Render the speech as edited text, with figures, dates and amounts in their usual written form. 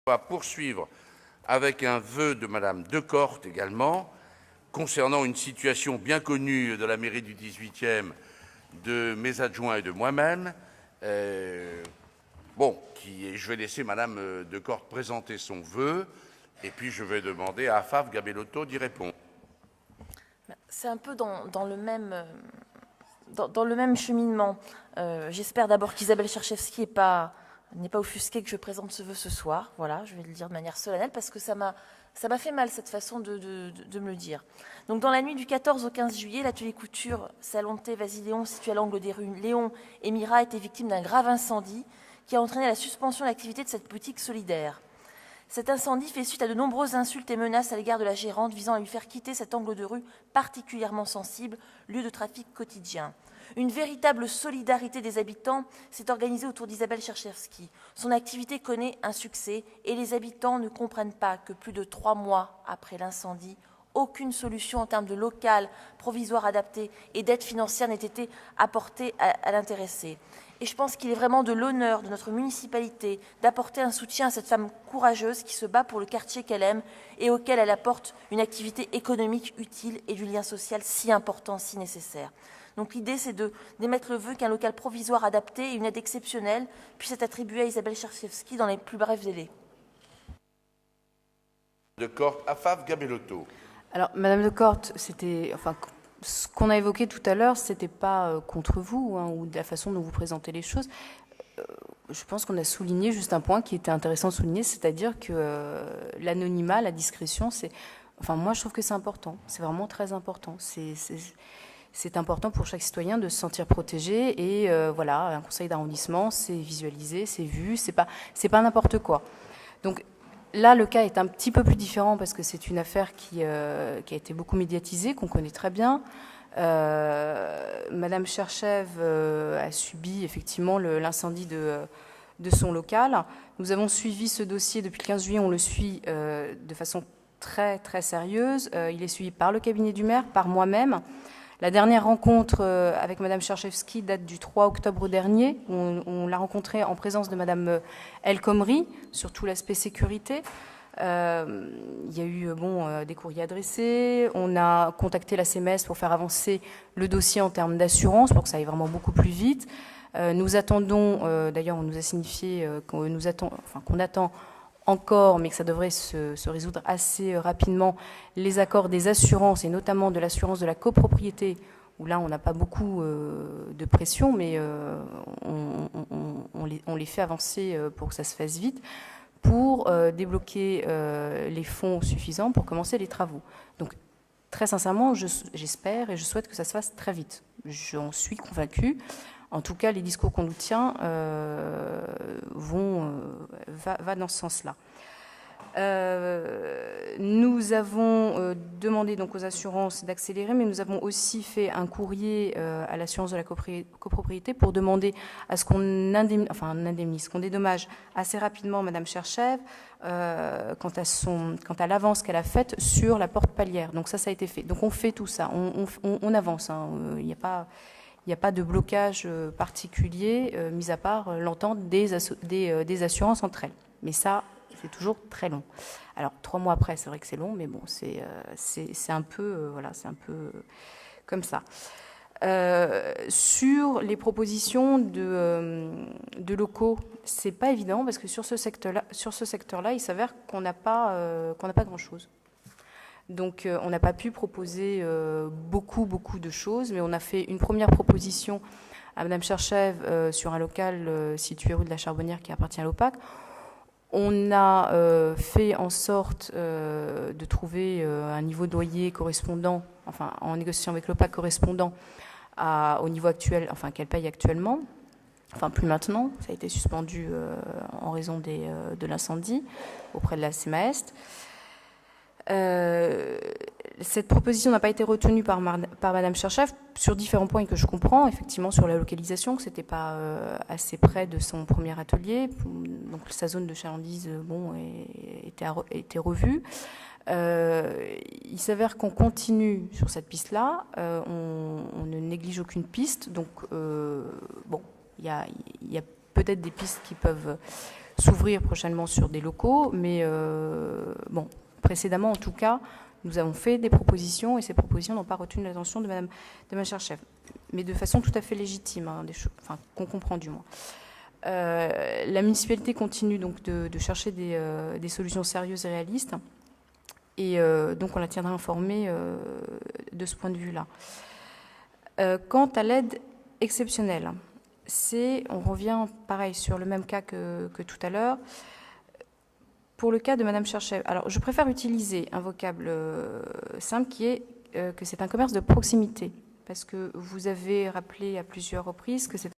On va poursuivre avec un vœu de Madame Decorte également, concernant une situation bien connue de la mairie du 18e, de mes adjoints et de moi-même. Je vais laisser Madame Decorte présenter son vœu, et puis je vais demander à Afaf Gabellotto d'y répondre. C'est un peu dans le même cheminement. J'espère d'abord qu'Isabelle Cherchevski n'est pas offusquée que je présente ce vœu ce soir. Voilà, je vais le dire de manière solennelle parce que ça m'a fait mal cette façon de me le dire. Donc dans la nuit du 14 au 15 juillet, l'atelier couture Salon de thé Vasile-Léon, situé à l'angle des rues Léon et Mira, était victime d'un grave incendie qui a entraîné la suspension de l'activité de cette boutique solidaire. Cet incendie fait suite à de nombreuses insultes et menaces à l'égard de la gérante visant à lui faire quitter cet angle de rue particulièrement sensible, lieu de trafic quotidien. Une véritable solidarité des habitants s'est organisée autour d'Isabelle Cherchevski. Son activité connaît un succès et les habitants ne comprennent pas que plus de 3 mois après l'incendie, aucune solution en termes de local provisoire adapté et d'aide financière n'ait été apportée à l'intéressée. Et je pense qu'il est vraiment de l'honneur de notre municipalité d'apporter un soutien à cette femme courageuse qui se bat pour le quartier qu'elle aime et auquel elle apporte une activité économique utile et du lien social si important, si nécessaire. Donc l'idée, c'est d'émettre le vœu qu'un local provisoire adapté et une aide exceptionnelle puissent être attribués à Isabelle Cherchevski dans les plus brefs délais. Decorte, Afaf Gabellotto. Alors, Madame Decorte, ce qu'on a évoqué tout à l'heure, ce n'était pas contre vous ou de la façon dont vous présentez les choses. Je pense qu'on a souligné juste un point qui était intéressant de souligner, c'est-à-dire que l'anonymat, la discrétion, moi, je trouve que c'est important. C'est vraiment très important. C'est important pour chaque citoyen de se sentir protégé. Et un conseil d'arrondissement, c'est visualisé, c'est vu, c'est pas n'importe quoi. Donc, là, le cas est un petit peu plus différent parce que c'est une affaire qui a été beaucoup médiatisée, qu'on connaît très bien. Madame Cherchev a subi effectivement l'incendie de son local. Nous avons suivi ce dossier depuis le 15 juillet, on le suit de façon très, très sérieuse. Il est suivi par le cabinet du maire, par moi-même. La dernière rencontre avec Madame Cherchevski date du 3 octobre dernier. On l'a rencontrée en présence de Madame El Khomri sur tout l'aspect sécurité. Il y a eu des courriers adressés. On a contacté la CMS pour faire avancer le dossier en termes d'assurance pour que ça aille vraiment beaucoup plus vite. Nous attendons, d'ailleurs on nous a signifié qu'on attend encore, mais que ça devrait se résoudre assez rapidement, les accords des assurances, et notamment de l'assurance de la copropriété, où là, on n'a pas beaucoup de pression, mais on les fait avancer pour que ça se fasse vite, pour débloquer les fonds suffisants pour commencer les travaux. Donc, très sincèrement, j'espère et je souhaite que ça se fasse très vite. J'en suis convaincue. En tout cas, les discours qu'on nous tient va dans ce sens-là. Nous avons demandé donc aux assurances d'accélérer, mais nous avons aussi fait un courrier à l'assurance de la copropriété pour demander à ce qu'on indemnise, qu'on dédommage assez rapidement Madame Cherchev quant à l'avance qu'elle a faite sur la porte palière. Donc ça a été fait. Donc on fait tout ça, on avance. Il n'y a pas de blocage particulier, mis à part l'entente des assurances entre elles. Mais ça, c'est toujours très long. Alors, 3 mois après, c'est vrai que c'est long, mais bon, c'est un peu, c'est un peu comme ça. Sur les propositions de locaux, c'est pas évident parce que sur ce secteur-là, il s'avère qu'on n'a pas grand-chose. Donc, on n'a pas pu proposer beaucoup de choses, mais on a fait une première proposition à Madame Cherchev sur un local situé rue de la Charbonnière qui appartient à l'OPAC. On a fait en sorte de trouver un niveau de loyer correspondant, en négociation avec l'OPAC correspondant au niveau actuel, qu'elle paye actuellement. Plus maintenant, ça a été suspendu en raison de l'incendie auprès de la CMAEST. Cette proposition n'a pas été retenue par Madame Cherchev sur différents points que je comprends, effectivement sur la localisation, que c'était pas assez près de son premier atelier, donc sa zone de chalandise était revue. Il s'avère qu'on continue sur cette piste-là, on ne néglige aucune piste, donc il y a peut-être des pistes qui peuvent s'ouvrir prochainement sur des locaux, mais bon, précédemment en tout cas, nous avons fait des propositions et ces propositions n'ont pas retenu l'attention de Madame Cherchev, mais de façon tout à fait légitime, hein, qu'on comprend du moins. La municipalité continue donc de chercher des solutions sérieuses et réalistes, et donc on la tiendra informée de ce point de vue-là. Quant à l'aide exceptionnelle, on revient pareil sur le même cas que tout à l'heure. Pour le cas de Madame Cherchev, alors je préfère utiliser un vocable simple qui est que c'est un commerce de proximité, parce que vous avez rappelé à plusieurs reprises que c'est